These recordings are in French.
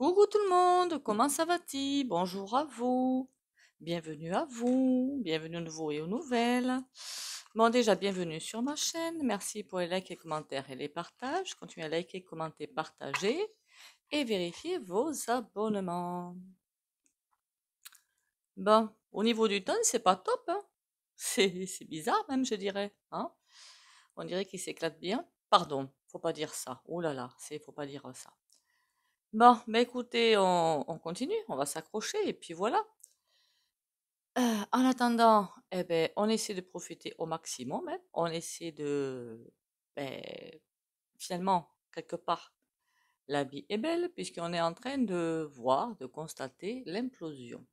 Coucou tout le monde, comment ça va-t-il? Bonjour à vous, bienvenue aux nouveaux et aux nouvelles. Bon, déjà, bienvenue sur ma chaîne, merci pour les likes, les commentaires et les partages. Continuez à liker, commenter, partager et vérifier vos abonnements. Bon, au niveau du temps, c'est pas top, hein? C'est bizarre même, je dirais, hein? On dirait qu'il s'éclate bien. Pardon, faut pas dire ça. Oh là là, faut pas dire ça. Bon, bah écoutez, on continue, on va s'accrocher et puis voilà. En attendant, eh ben, on essaie de profiter au maximum, hein. On essaie ben, finalement, quelque part, la vie est belle puisqu'on est en train de voir, de constater l'implosion.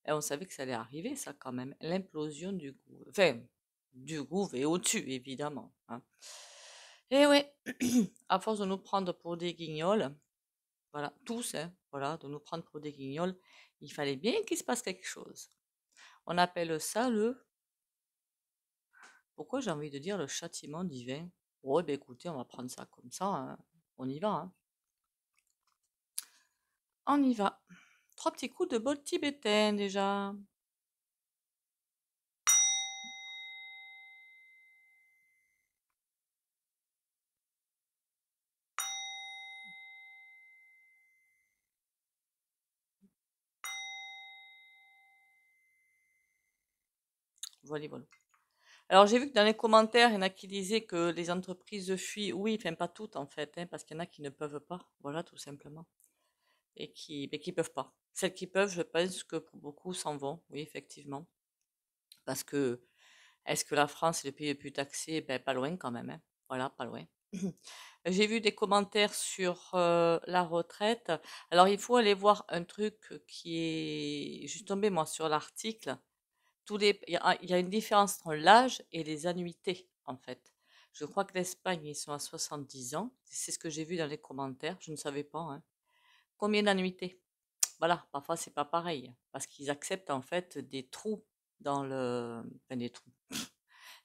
Et on savait que ça allait arriver, ça quand même, l'implosion du gouvernement. Enfin, du gouvernement et au-dessus, évidemment, hein. Et ouais, à force de nous prendre pour des guignols, voilà, tous, hein, voilà, de nous prendre pour des guignols, il fallait bien qu'il se passe quelque chose. On appelle ça pourquoi j'ai envie de dire le châtiment divin? Ouais, ben écoutez, on va prendre ça comme ça, hein. On y va, hein. On y va. 3 petits coups de bol tibétain déjà. Voilà, voilà. Alors j'ai vu que dans les commentaires, il y en a qui disaient que les entreprises fuient. Oui, enfin pas toutes en fait, hein, parce qu'il y en a qui ne peuvent pas. Voilà, tout simplement. Et qui peuvent pas. Celles qui peuvent, je pense que pour beaucoup s'en vont. Oui, effectivement. Parce que est-ce que la France est le pays le plus taxé? Ben, pas loin quand même, hein. Voilà, pas loin. J'ai vu des commentaires sur la retraite. Alors, il faut aller voir un truc qui est... Je suis tombée, moi, sur l'article. Il y a une différence entre l'âge et les annuités, en fait. Je crois que l'Espagne, ils sont à 70 ans. C'est ce que j'ai vu dans les commentaires. Je ne savais pas, hein. Combien d'annuités? Voilà, parfois, c'est pas pareil. Parce qu'ils acceptent, en fait, des trous dans le... Enfin, des trous.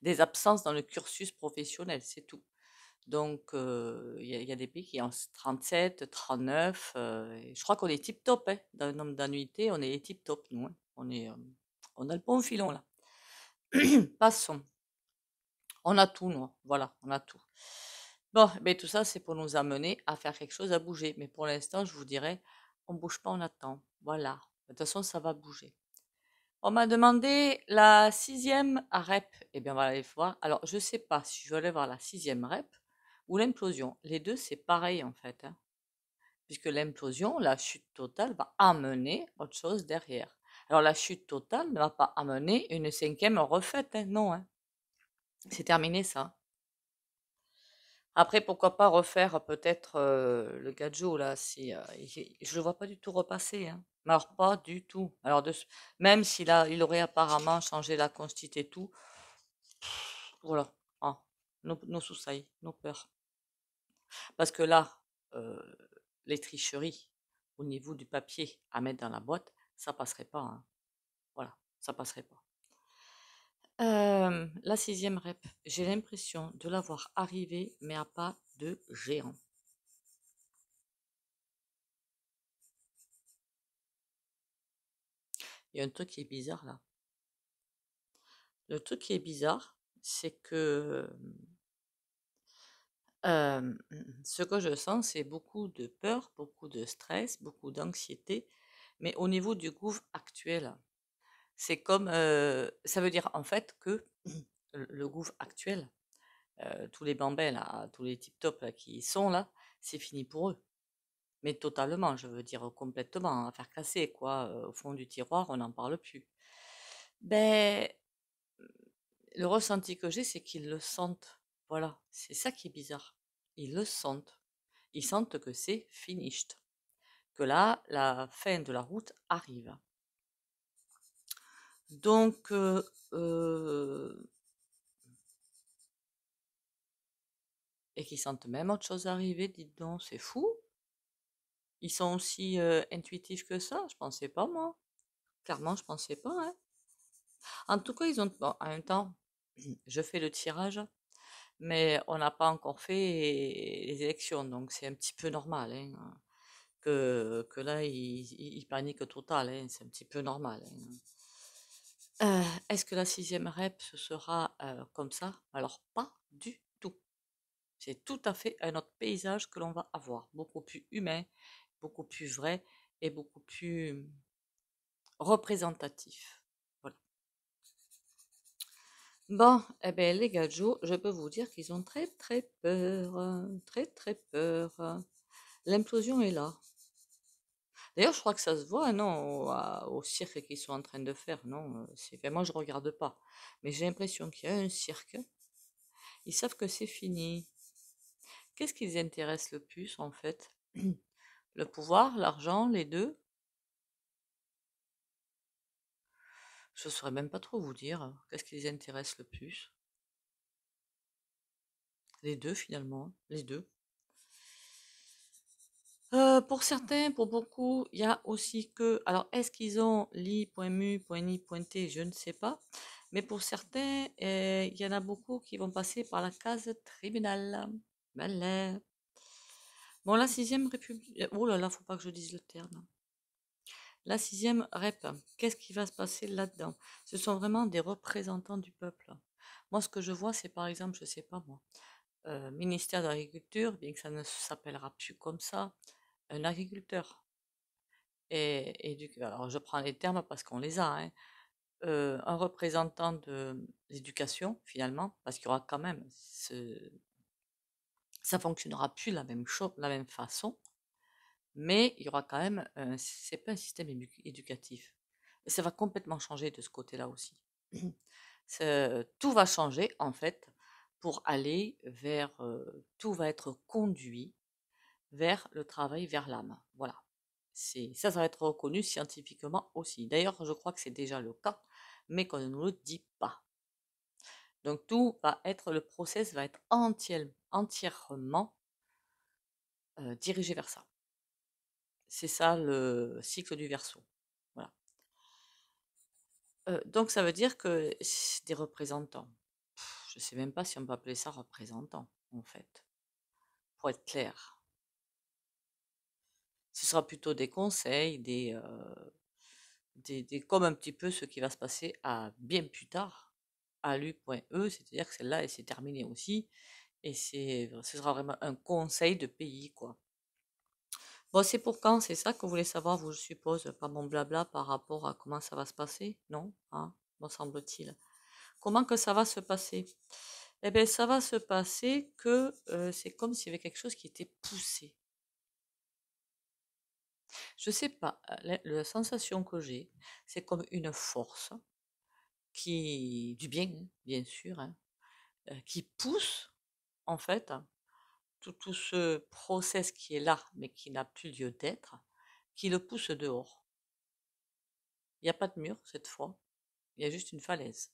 Des absences dans le cursus professionnel, c'est tout. Donc, il y a des pays qui ont 37, 39. Et je crois qu'on est tip top, hein, dans le nombre d'annuités, on est tip top, nous, hein. On a le bon filon là. Passons. On a tout, nous. Voilà, on a tout. Bon, ben tout ça, c'est pour nous amener à faire quelque chose, à bouger. Mais pour l'instant, je vous dirais, on bouge pas, on attend. Voilà. De toute façon, ça va bouger. On m'a demandé la 6e rep. Eh bien, on va aller voir. Alors, je sais pas si je veux aller voir la 6e rep ou l'implosion. Les deux, c'est pareil en fait, hein. Puisque l'implosion, la chute totale, va amener autre chose derrière. Alors, la chute totale ne va pas amener une 5e refaite, hein, non, hein. C'est terminé ça. Après, pourquoi pas refaire peut-être le Gadjo là, si je le vois pas du tout repasser, hein. Mais alors pas du tout. Alors même il aurait apparemment changé la constitution et tout, voilà. Ah, nos soucis, nos peurs. Parce que là, euh, les tricheries au niveau du papier à mettre dans la boîte, ça passerait pas, hein. Voilà, ça passerait pas. La 6e rep, j'ai l'impression de l'avoir arrivée, mais à pas de géant. Il y a un truc qui est bizarre là. Le truc qui est bizarre, c'est que ce que je sens, c'est beaucoup de peur, beaucoup de stress, beaucoup d'anxiété, mais au niveau du gouffre actuel, c'est comme, ça veut dire en fait que le gouffre actuel, tous les bambins là, tous les tip top là qui y sont là, c'est fini pour eux. Mais totalement, je veux dire complètement, à faire casser quoi, au fond du tiroir, on n'en parle plus. Ben, le ressenti que j'ai, c'est qu'ils le sentent. Voilà, c'est ça qui est bizarre. Ils le sentent. Ils sentent que c'est finished. Que là, la fin de la route arrive. Donc, et qu'ils sentent même autre chose arriver, dites donc, c'est fou. Ils sont aussi intuitifs que ça, je pensais pas moi. Clairement, je pensais pas, hein. En tout cas, ils ont. Bon, en même temps, je fais le tirage, mais on n'a pas encore fait les élections, donc c'est un petit peu normal, hein, que là, il panique total, hein, c'est un petit peu normal, hein. Est-ce que la sixième rep, ce sera comme ça? Alors, pas du tout. C'est tout à fait un autre paysage que l'on va avoir, beaucoup plus humain, beaucoup plus vrai et beaucoup plus représentatif. Voilà. Bon, eh ben les gadgets, je peux vous dire qu'ils ont très très peur, très très peur. L'implosion est là. D'ailleurs, je crois que ça se voit, non, au cirque qu'ils sont en train de faire, non, enfin, moi je regarde pas, mais j'ai l'impression qu'il y a un cirque. Ils savent que c'est fini. Qu'est-ce qui les intéresse le plus en fait? Le pouvoir, l'argent, les deux? Je saurais même pas trop vous dire. Qu'est-ce qui les intéresse le plus? Les deux finalement, les deux. Pour certains, pour beaucoup, il y a aussi que. Alors, est-ce qu'ils ont li.mu.ni.t? Je ne sais pas. Mais pour certains, il y en a beaucoup qui vont passer par la case tribunal. Voilà. Bon, la sixième république. Oh là là, faut pas que je dise le terme. La sixième rep, qu'est-ce qui va se passer là-dedans? Ce sont vraiment des représentants du peuple. Moi, ce que je vois, c'est par exemple, je sais pas moi, ministère de l'Agriculture, bien que ça ne s'appellera plus comme ça, un agriculteur. Alors je prends les termes parce qu'on les a, hein. Un représentant de l'éducation, finalement, parce qu'il y aura quand même ça fonctionnera plus la même chose, la même façon, mais il y aura quand même, c'est pas un système éducatif. Ça va complètement changer de ce côté-là aussi. Tout va changer en fait pour aller vers, tout va être conduit vers le travail, vers l'âme. Voilà. Ça va être reconnu scientifiquement aussi. D'ailleurs, je crois que c'est déjà le cas, mais qu'on ne nous le dit pas. Donc tout va être, le process va être entièrement dirigé vers ça. C'est ça le cycle du Verseau. Voilà. Donc ça veut dire que c'est des représentants. Je ne sais même pas si on peut appeler ça représentants, en fait, pour être clair. Ce sera plutôt des conseils, comme un petit peu ce qui va se passer à bien plus tard, à l'U.E, c'est-à-dire que celle-là, elle s'est terminée aussi, et ce sera vraiment un conseil de pays, quoi. Bon, c'est pour quand? C'est ça que vous voulez savoir, vous, je suppose, pas mon blabla par rapport à comment ça va se passer, non? Hein, me semble-t-il. Comment que ça va se passer? Eh bien, ça va se passer que c'est comme s'il y avait quelque chose qui était poussé. Je sais pas, la sensation que j'ai, c'est comme une force du bien, hein, bien sûr, hein, qui pousse, en fait, tout ce process qui est là, mais qui n'a plus lieu d'être, qui le pousse dehors. Il n'y a pas de mur cette fois, il y a juste une falaise.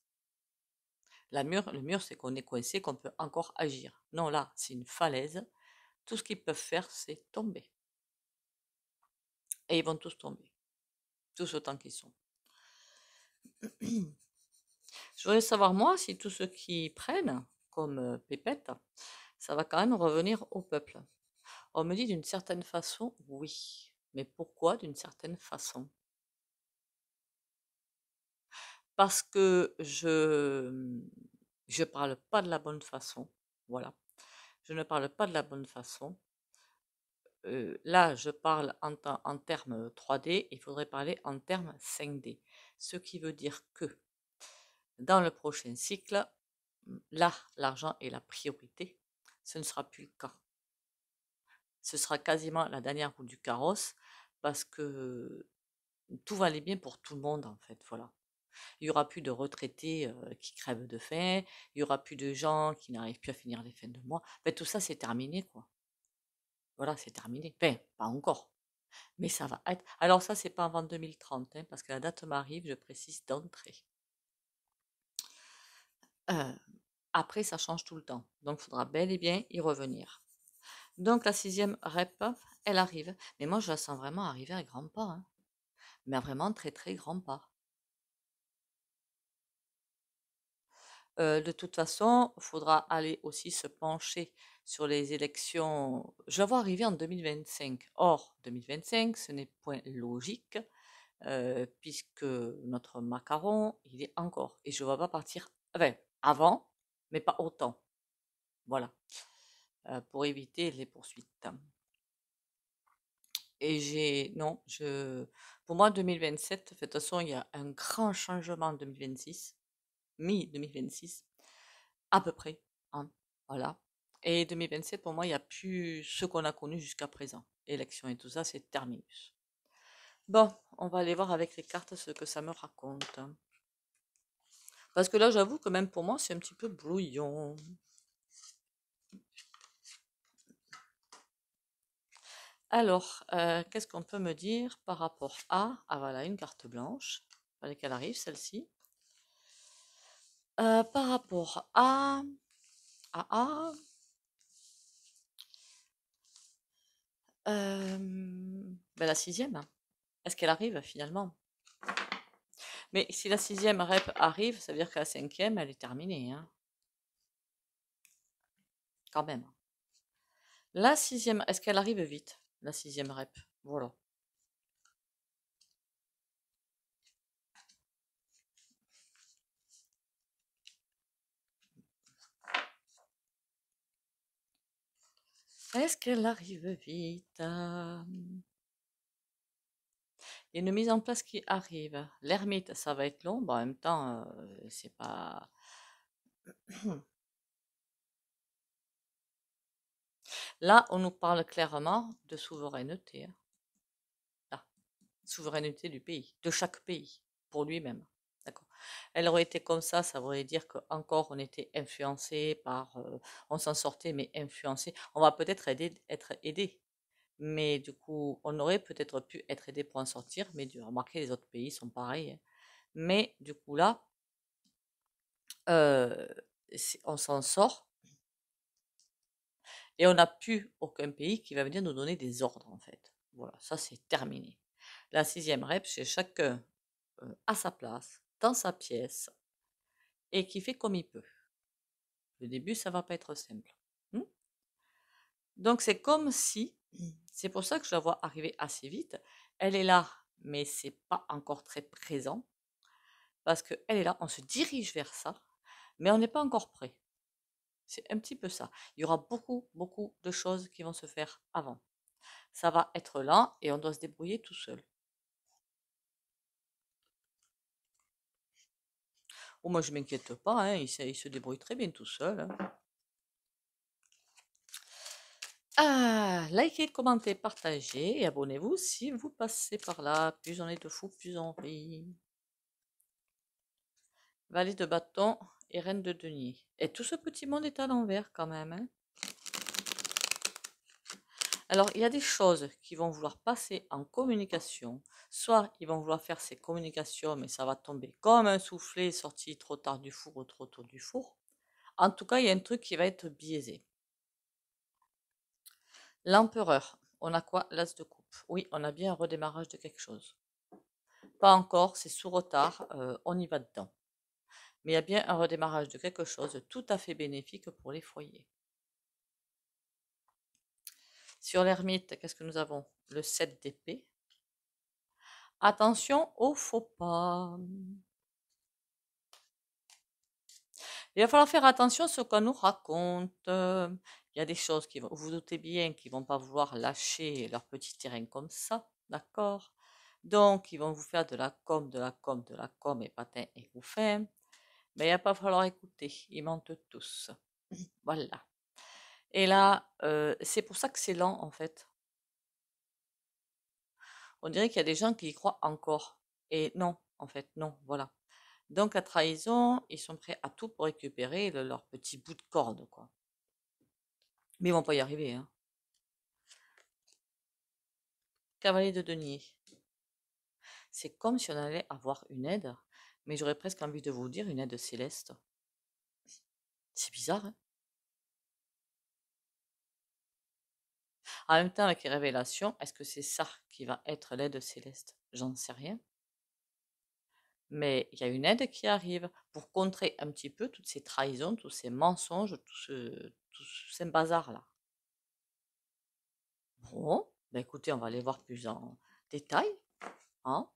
Le mur, c'est qu'on est coincé, qu'on peut encore agir. Non, là, c'est une falaise. Tout ce qu'ils peuvent faire, c'est tomber. Et ils vont tous tomber, tous autant qu'ils sont. Je voudrais savoir, moi, si tous ceux qui prennent, comme Pépette, ça va quand même revenir au peuple. On me dit d'une certaine façon, oui. Mais pourquoi d'une certaine façon? Parce que je parle pas de la bonne façon. Voilà. Je ne parle pas de la bonne façon. Là, je parle en termes 3D, il faudrait parler en termes 5D. Ce qui veut dire que dans le prochain cycle, là, l'argent est la priorité. Ce ne sera plus le cas. Ce sera quasiment la dernière roue du carrosse parce que tout va aller bien pour tout le monde, en fait. Voilà. Il n'y aura plus de retraités qui crèvent de faim, il n'y aura plus de gens qui n'arrivent plus à finir les fins de mois. Ben, tout ça, c'est terminé, quoi. Voilà, c'est terminé. Enfin, pas encore. Mais ça va être. Alors, ça, c'est pas avant 2030, hein, parce que la date m'arrive, je précise d'entrée. Euh, Après, ça change tout le temps. Donc, il faudra bel et bien y revenir. Donc, la sixième rep, elle arrive. Mais moi, je la sens vraiment arriver à grands pas, hein. Mais à vraiment très, très grands pas. De toute façon, il faudra aller aussi se pencher sur les élections. Je la vois arriver en 2025. Or, 2025, ce n'est point logique, puisque notre macaron, il est encore. Et je ne vois pas partir, enfin, avant, mais pas autant. Voilà, pour éviter les poursuites. Et non, pour moi, 2027, de toute façon, il y a un grand changement en 2026, mi-2026, à peu près, hein, voilà. Et 2027, pour moi, il n'y a plus ce qu'on a connu jusqu'à présent. Élections et tout ça, c'est terminus. Bon, on va aller voir avec les cartes ce que ça me raconte. Parce que là, j'avoue que même pour moi, c'est un petit peu brouillon. Alors, qu'est-ce qu'on peut me dire par rapport à... Ah voilà, une carte blanche. Il fallait qu'elle arrive, celle-ci. Par rapport à... à ben la sixième. Est-ce qu'elle arrive finalement? Mais si la sixième rep arrive, ça veut dire que la cinquième, elle est terminée, hein, quand même. La sixième, est-ce qu'elle arrive vite? La sixième rep, voilà. Est-ce qu'elle arrive vite? Il y a une mise en place qui arrive. L'ermite, ça va être long. Bon, en même temps, c'est pas... Là, on nous parle clairement de souveraineté, hein. Là, souveraineté du pays, de chaque pays, pour lui-même. D'accord. Elle aurait été comme ça voudrait dire qu'encore on était influencé par... on s'en sortait, mais influencé. On va peut-être être aidé. Mais du coup, on aurait peut-être pu être aidé pour en sortir, mais remarquez, les autres pays sont pareils, hein. Mais du coup, là, euh, on s'en sort et on n'a plus aucun pays qui va venir nous donner des ordres, en fait. Voilà, ça c'est terminé. La sixième rep, c'est chacun à sa place, dans sa pièce, et qui fait comme il peut. Le début, ça va pas être simple. Hmm. Donc c'est comme si, c'est pour ça que je la vois arriver assez vite. Elle est là, mais c'est pas encore très présent. Parce qu'elle est là, on se dirige vers ça, mais on n'est pas encore prêt. C'est un petit peu ça. Il y aura beaucoup, beaucoup de choses qui vont se faire avant. Ça va être là et on doit se débrouiller tout seul. Oh, moi, je m'inquiète pas, hein, il se débrouille très bien tout seul, hein. Ah, likez, commentez, partagez et abonnez-vous si vous passez par là. Plus on est de fous, plus on rit. Valet de bâton et reine de denier. Et tout ce petit monde est à l'envers quand même, hein. Alors, il y a des choses qui vont vouloir passer en communication. Soit ils vont vouloir faire ces communications, mais ça va tomber comme un soufflet sorti trop tard du four ou trop tôt du four. En tout cas, il y a un truc qui va être biaisé. L'empereur, on a quoi? L'as de coupe. Oui, on a bien un redémarrage de quelque chose. Pas encore, c'est sous retard, on y va dedans. Mais il y a bien un redémarrage de quelque chose tout à fait bénéfique pour les foyers. Sur l'ermite, qu'est-ce que nous avons? Le 7 d'épée. Attention aux faux pas. Il va falloir faire attention à ce qu'on nous raconte. Il y a des choses qui vont, vous doutez bien qu'ils vont pas vouloir lâcher leur petit terrain comme ça, d'accord? Donc, ils vont vous faire de la com, de la com, de la com et patin et couffin. Mais il va pas falloir écouter, ils mentent tous. Voilà. Et là, c'est pour ça que c'est lent en fait. On dirait qu'il y a des gens qui y croient encore. Et non, en fait, non, voilà. Donc la trahison, ils sont prêts à tout pour récupérer leur petit bout de corde, quoi. Mais ils vont pas y arriver, hein. Cavalier de denier. C'est comme si on allait avoir une aide, mais j'aurais presque envie de vous dire une aide céleste. C'est bizarre, hein. En même temps, avec les révélations, est-ce que c'est ça qui va être l'aide céleste? J'en sais rien. Mais il y a une aide qui arrive pour contrer un petit peu toutes ces trahisons, tous ces mensonges, tout ce bazar là. Bon, ben écoutez, on va aller voir plus en détail, hein.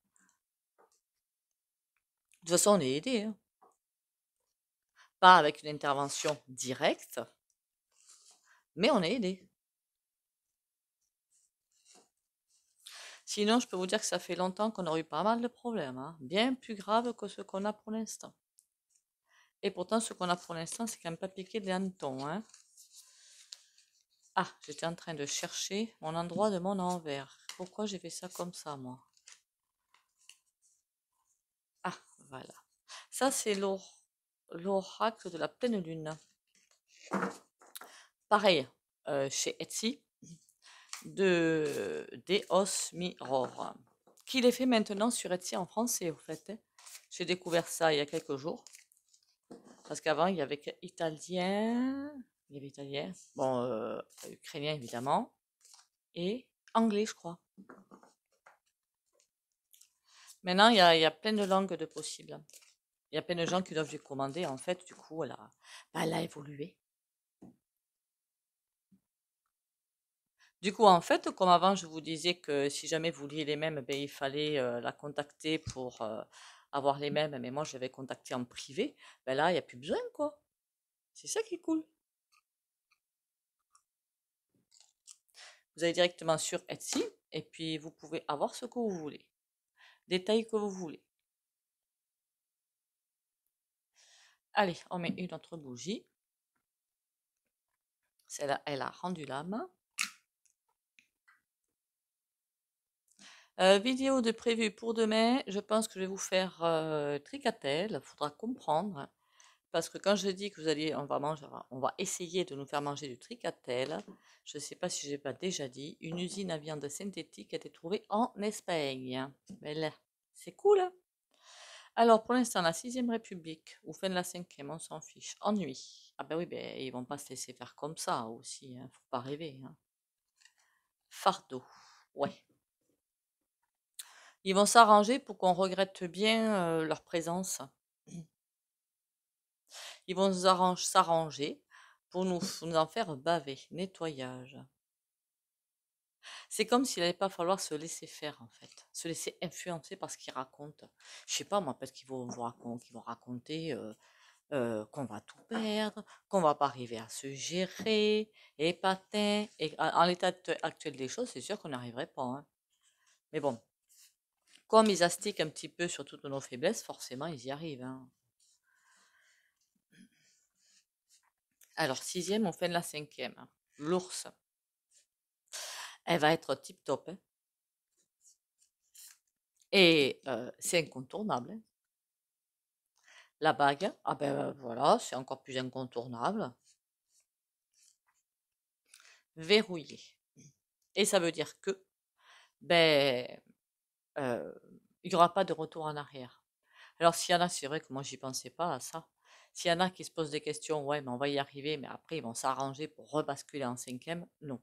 De toute façon, on est aidé, hein. Pas avec une intervention directe, mais on est aidé. Sinon, je peux vous dire que ça fait longtemps qu'on a eu pas mal de problèmes, hein, bien plus graves que ce qu'on a pour l'instant. Et pourtant, ce qu'on a pour l'instant, c'est quand même pas piqué des hannetons, hein. Ah, j'étais en train de chercher mon endroit de mon envers. Pourquoi j'ai fait ça comme ça, moi? Ah, voilà. Ça, c'est l'oracle de la pleine lune. Pareil, chez Etsy, de Deos Mirror. Qui les fait maintenant sur Etsy en français, au fait, hein. J'ai découvert ça il y a quelques jours. Parce qu'avant, il y avait italien, il y avait italien, bon, ukrainien évidemment, et anglais, je crois. Maintenant, il y a plein de langues de possibles. Il y a plein de gens qui doivent les commander. En fait, du coup, elle a évolué. Du coup, en fait, comme avant, je vous disais que si jamais vous vouliez les mêmes, ben, il fallait la contacter pour avoir les mêmes. Mais moi, je l'avais contacté en privé. Ben là, il n'y a plus besoin, quoi. C'est ça qui est cool. Vous allez directement sur Etsy et puis vous pouvez avoir ce que vous voulez. Des tailles que vous voulez. Allez, on met une autre bougie. Celle-là, elle a rendu l'âme. Vidéo de prévu pour demain. Je pense que je vais vous faire tricatel. Il faudra comprendre. Parce que quand je dis que vous allez, on va manger, on va essayer de nous faire manger du tricatel. Je ne sais pas si je n'ai pas déjà dit. Une usine à viande synthétique a été trouvée en Espagne. Belle. C'est cool, hein? Alors, pour l'instant, la 6ème République, ou fin de la 5e, on s'en fiche. Ennui. Ah ben oui, ben, ils vont pas se laisser faire comme ça aussi, hein. Faut pas rêver, hein. Fardeau. Ouais. Ils vont s'arranger pour qu'on regrette bien leur présence. Ils vont s'arranger pour nous en faire baver. Nettoyage. C'est comme s'il n'allait pas falloir se laisser faire, en fait. Se laisser influencer par ce qu'ils racontent. Je sais pas, moi, parce qu'ils vont raconter qu'on va tout perdre, qu'on va pas arriver à se gérer, et patin. Et en l'état actuel des choses, c'est sûr qu'on n'arriverait pas, hein. Mais bon, comme ils astiquent un petit peu sur toutes nos faiblesses, forcément, ils y arrivent, hein. Alors, 6ème, on fait de la 5e. L'ours, elle va être tip top, hein. Et c'est incontournable, hein. La bague, ah ben voilà, c'est encore plus incontournable. Verrouillé. Et ça veut dire que, ben, il n'y aura pas de retour en arrière. Alors, s'il y en a, c'est vrai que moi, j'y pensais pas à ça. S'il y en a qui se posent des questions, ouais, mais on va y arriver, mais après, ils vont s'arranger pour rebasculer en 5e. Non.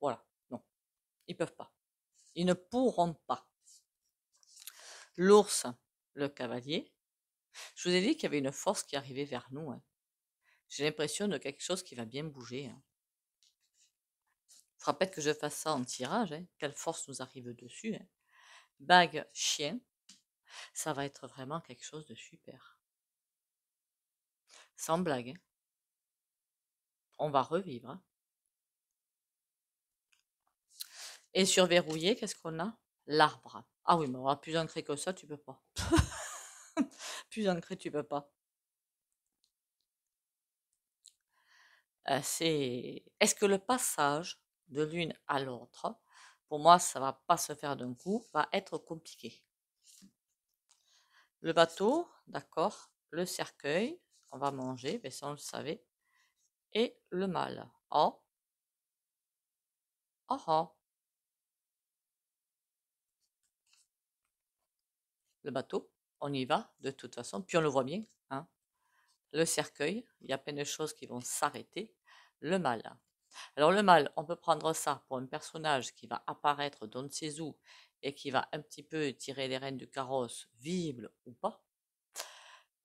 Voilà. Non. Ils peuvent pas. Ils ne pourront pas. L'ours, le cavalier. Je vous ai dit qu'il y avait une force qui arrivait vers nous, hein. J'ai l'impression de quelque chose qui va bien bouger, hein. Faudra peut-être que je fasse ça en tirage, hein. Quelle force nous arrive dessus, hein. Bague chien. Ça va être vraiment quelque chose de super. Sans blague, hein. On va revivre, hein. Et sur verrouillé, qu'est-ce qu'on a? L'arbre. Ah oui, mais alors, plus ancré que ça, tu peux pas. Plus ancré, tu peux pas. Est-ce que le passage de l'une à l'autre, pour moi, ça va pas se faire d'un coup, va être compliqué. Le bateau, d'accord. Le cercueil, on va manger, mais ça on le savait. Et le mâle. Oh, oh, oh. Le bateau, on y va de toute façon, puis on le voit bien, hein. Le cercueil, il y a plein de choses qui vont s'arrêter. Le mâle. Alors le mâle, on peut prendre ça pour un personnage qui va apparaître d'on ne sait où et qui va un petit peu tirer les rênes du carrosse, visible ou pas.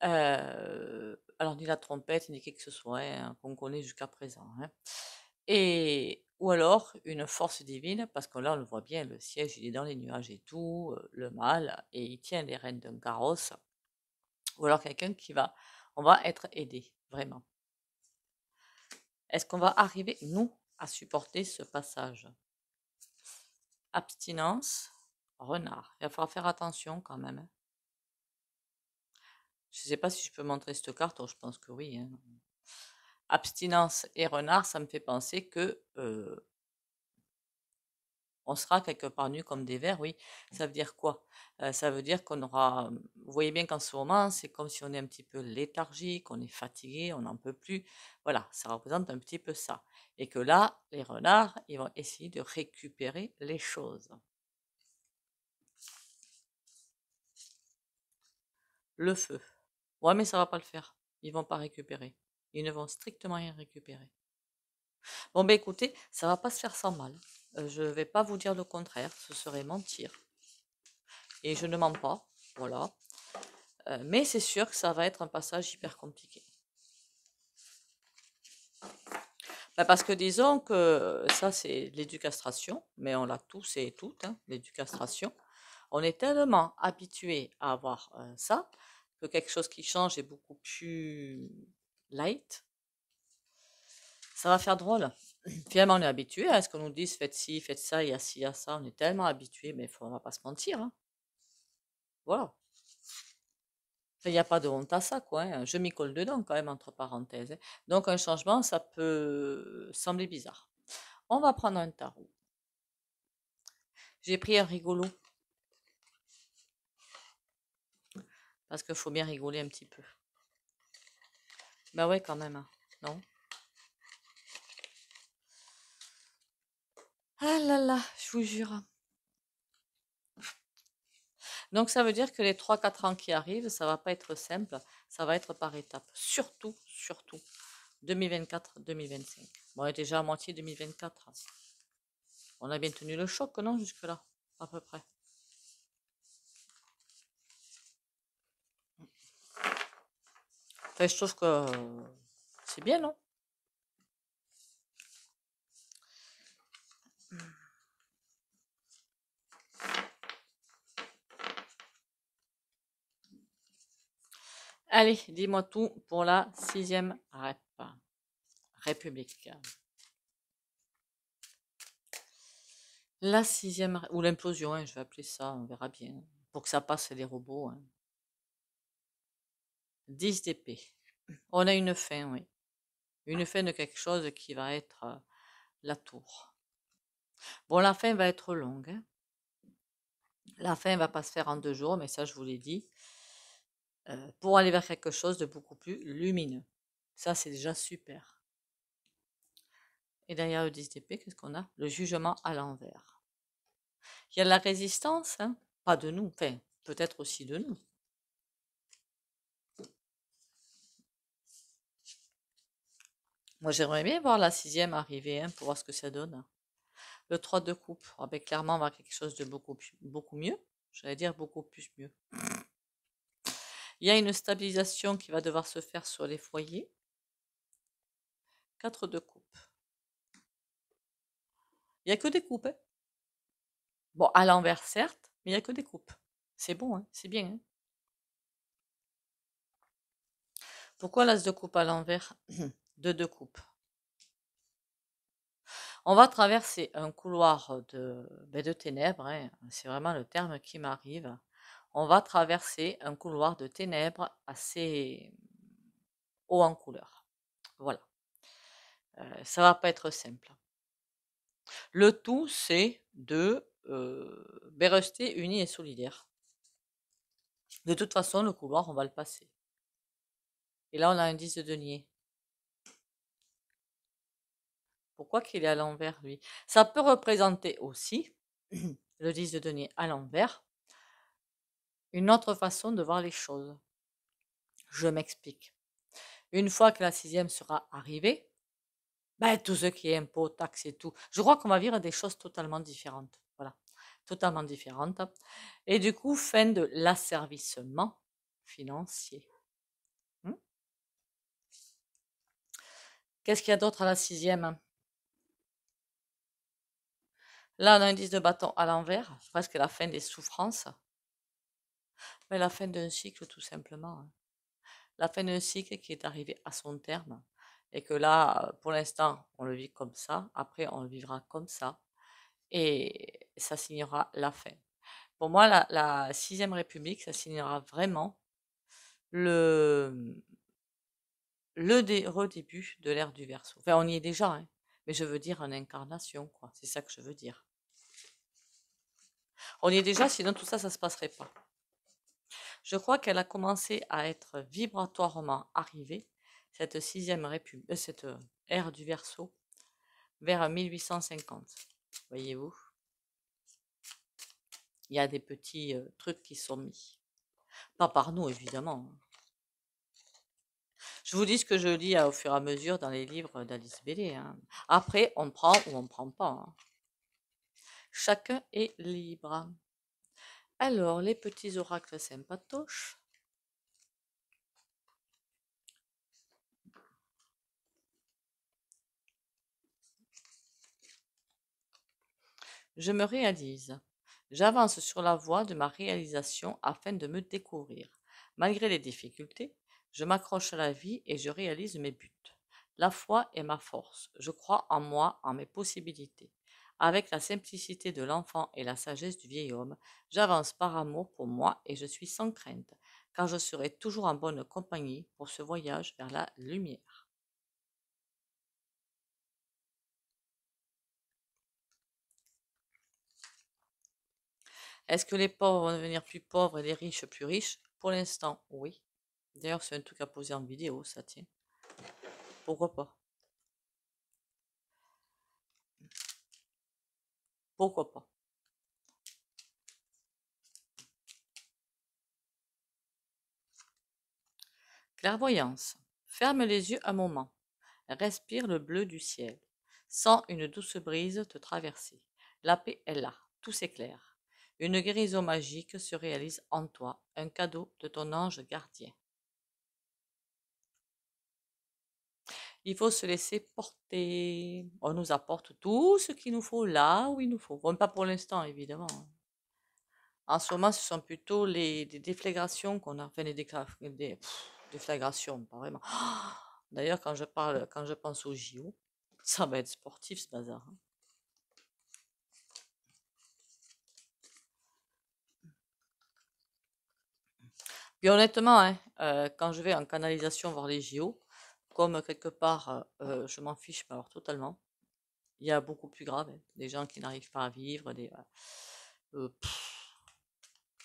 Alors ni la trompette, ni qui que ce soit hein, qu'on connaît jusqu'à présent. Hein. Et ou alors une force divine, parce que là on le voit bien, le siège il est dans les nuages et tout, le mâle, et il tient les rênes d'un carrosse, ou alors quelqu'un on va être aidé, vraiment. Est-ce qu'on va arriver, nous, à supporter ce passage? Abstinence, renard. Il va falloir faire attention quand même. Hein. Je ne sais pas si je peux montrer cette carte, je pense que oui. Hein. Abstinence et renard, ça me fait penser que on sera quelque part nu comme des vers, oui. Ça veut dire quoi? Ça veut dire qu'on aura. Vous voyez bien qu'en ce moment, c'est comme si on est un petit peu léthargique, on est fatigué, on n'en peut plus. Voilà, ça représente un petit peu ça. Et que là, les renards, ils vont essayer de récupérer les choses. Le feu. Ouais, mais ça va pas le faire. Ils vont pas récupérer. Ils ne vont strictement rien récupérer. Bon, ben écoutez, ça va pas se faire sans mal. Je vais pas vous dire le contraire, ce serait mentir. Et je ne mens pas, voilà. Mais c'est sûr que ça va être un passage hyper compliqué. Ben parce que disons que ça, c'est l'éducastration, mais on l'a tous et toutes, hein, l'éducastration. On est tellement habitué à avoir ça, que quelque chose qui change est beaucoup plus light. Ça va faire drôle. Finalement, on est habitué à ce qu'on nous dise faites ci, faites ça, il y a ci, il y a ça. On est tellement habitué, mais on va pas se mentir. Hein. Voilà. Il n'y a pas de honte à ça, quoi. Hein. Je m'y colle dedans, quand même, entre parenthèses. Hein. Donc, un changement, ça peut sembler bizarre. On va prendre un tarot. J'ai pris un rigolo. Parce qu'il faut bien rigoler un petit peu. Ben ouais, quand même. Hein. Non? Ah là là, je vous jure. Donc, ça veut dire que les 3-4 ans qui arrivent, ça va pas être simple. Ça va être par étapes. Surtout, surtout. 2024-2025. Bon, on est déjà à moitié 2024. On a bien tenu le choc, non, jusque-là, à peu près. Enfin, je trouve que c'est bien, non? Allez, dis-moi tout pour la 6e République. La 6e, ou l'implosion, hein, je vais appeler ça, on verra bien. Pour que ça passe les robots. Hein. 10 d'épée. On a une fin, oui. Une fin de quelque chose qui va être la tour. Bon, la fin va être longue. Hein. La fin va pas se faire en 2 jours, mais ça, je vous l'ai dit. Pour aller vers quelque chose de beaucoup plus lumineux. Ça, c'est déjà super. Et derrière le 10 d'épée, qu'est-ce qu'on a? Le jugement à l'envers. Il y a de la résistance, hein? Pas de nous, enfin, peut-être aussi de nous. Moi, j'aimerais bien voir la 6e arriver, hein, pour voir ce que ça donne. Le 3 de coupe, ah ben, clairement, on va quelque chose de beaucoup mieux. J'allais dire beaucoup plus mieux. Il y a une stabilisation qui va devoir se faire sur les foyers. 4 de coupe. Il n'y a que des coupes. Hein. Bon, à l'envers, certes, mais il n'y a que des coupes. C'est bon, hein, c'est bien. Hein. Pourquoi l'as de coupe à l'envers? 2 de coupe. On va traverser un couloir de ténèbres, hein, c'est vraiment le terme qui m'arrive. On va traverser un couloir de ténèbres assez haut en couleur. Voilà. Ça va pas être simple. Le tout, c'est de rester unis et solidaires. De toute façon, le couloir, on va le passer. Et là, on a un 10 de denier. Pourquoi qu'il est à l'envers, lui? Ça peut représenter aussi, le 10 de denier à l'envers, une autre façon de voir les choses. Je m'explique. Une fois que la 6e sera arrivée, ben, tout ce qui est impôts, taxes et tout, je crois qu'on va vivre des choses totalement différentes. Voilà, totalement différentes. Et du coup, fin de l'asservissement financier. Qu'est-ce qu'il y a d'autre à la sixième? Là, on a un 10 de bâton à l'envers, presque la fin des souffrances. Mais la fin d'un cycle, tout simplement, hein. La fin d'un cycle qui est arrivé à son terme. Et que là, pour l'instant, on le vit comme ça. Après, on le vivra comme ça. Et ça signera la fin. Pour moi, la sixième république, ça signera vraiment le, redébut de l'ère du Verseau. Enfin, on y est déjà, hein, mais je veux dire en incarnation, quoi. C'est ça que je veux dire. On y est déjà, sinon tout ça, ça se passerait pas. Je crois qu'elle a commencé à être vibratoirement arrivée, cette sixième république, cette ère du Verseau, vers 1850. Voyez-vous, il y a des petits trucs qui sont mis. Pas par nous, évidemment, hein. Je vous dis ce que je lis au fur et à mesure dans les livres d'Alice Bailey, hein. Après, on prend ou on prend pas, hein. Chacun est libre. Alors, les petits oracles sympatoches. Je me réalise. J'avance sur la voie de ma réalisation afin de me découvrir. Malgré les difficultés, je m'accroche à la vie et je réalise mes buts. La foi est ma force. Je crois en moi, en mes possibilités. Avec la simplicité de l'enfant et la sagesse du vieil homme, j'avance par amour pour moi et je suis sans crainte, car je serai toujours en bonne compagnie pour ce voyage vers la lumière. Est-ce que les pauvres vont devenir plus pauvres et les riches plus riches? Pour l'instant, oui. D'ailleurs, c'est un truc à poser en vidéo, ça tient. Pourquoi pas? Pourquoi pas? Clairvoyance. Ferme les yeux un moment. Respire le bleu du ciel. Sens une douce brise te traverser. La paix est là, tout s'éclaire. Une guérison magique se réalise en toi, un cadeau de ton ange gardien. Il faut se laisser porter. On nous apporte tout ce qu'il nous faut là où il nous faut. Bon, pas pour l'instant, évidemment, hein. En ce moment, ce sont plutôt des déflagrations qu'on a, enfin déflagrations, pas vraiment. D'ailleurs, quand je pense au JO, ça va être sportif ce bazar, hein. Puis honnêtement, hein, quand je vais en canalisation voir les JO, comme quelque part, je m'en fiche, mais alors totalement. Il y a beaucoup plus grave, hein, des gens qui n'arrivent pas à vivre,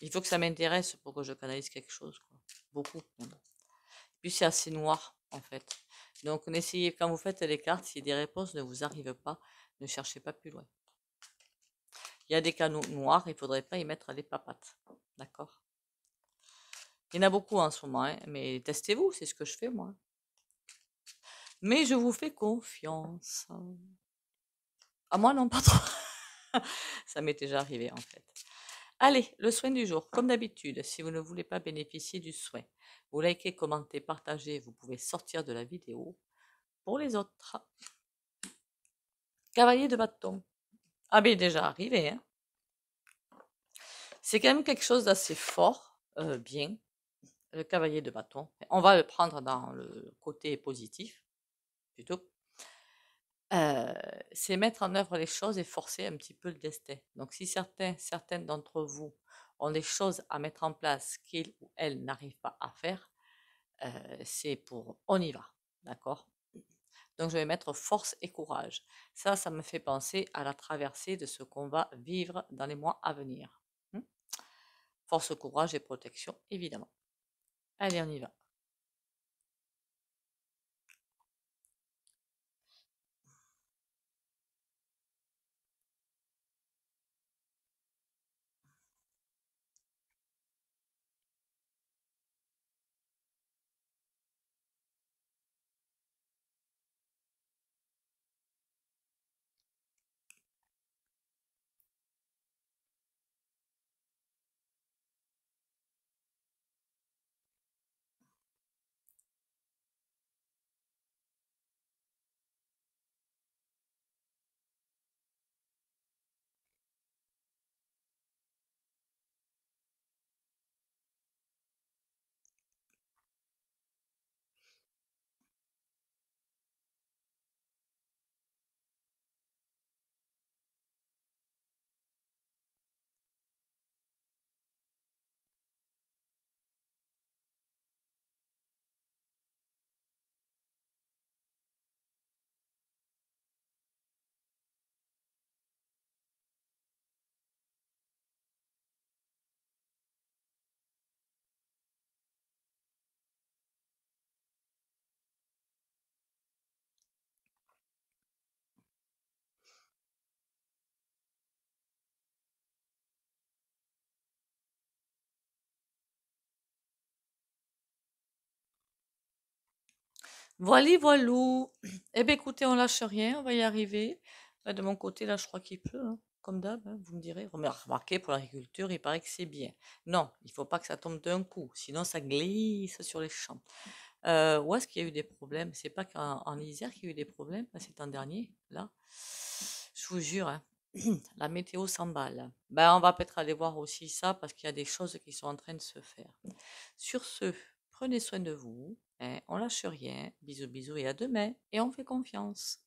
il faut que ça m'intéresse pour que je canalise quelque chose, quoi. Beaucoup, même. Puis c'est assez noir, en fait. Donc n'essayez, quand vous faites les cartes, si des réponses ne vous arrivent pas, ne cherchez pas plus loin. Il y a des canaux noirs, il ne faudrait pas y mettre les papates. D'accord? Il y en a beaucoup en ce moment, hein, mais testez-vous, c'est ce que je fais moi. Mais je vous fais confiance. À moi, non, pas trop. Ça m'est déjà arrivé, en fait. Allez, le soin du jour. Comme d'habitude, si vous ne voulez pas bénéficier du soin, vous likez, commentez, partagez, vous pouvez sortir de la vidéo. Pour les autres, cavalier de bâton. Ah ben, déjà arrivé, hein. C'est quand même quelque chose d'assez fort, bien, le cavalier de bâton. On va le prendre dans le côté positif, plutôt. Euh, c'est mettre en œuvre les choses et forcer un petit peu le destin. Donc, si certaines d'entre vous ont des choses à mettre en place qu'ils ou elles n'arrivent pas à faire, c'est pour on y va, d'accord? Donc, je vais mettre force et courage. Ça me fait penser à la traversée de ce qu'on va vivre dans les mois à venir. Force, courage et protection, évidemment. Allez, on y va. Voilà, voilou. Eh bien, écoutez, on lâche rien, on va y arriver. De mon côté, là, je crois qu'il pleut, hein, comme d'hab, hein, vous me direz. Remarquez, pour l'agriculture, il paraît que c'est bien. Non, il faut pas que ça tombe d'un coup, sinon ça glisse sur les champs. Où est-ce qu'il y a eu des problèmes? C'est pas qu'en Isère qu'il y a eu des problèmes, c'est l'an dernier, là. Je vous jure, hein, la météo s'emballe. Ben, on va peut-être aller voir aussi ça parce qu'il y a des choses qui sont en train de se faire. Sur ce, prenez soin de vous, hein, on lâche rien. Bisous, bisous et à demain. Et on fait confiance.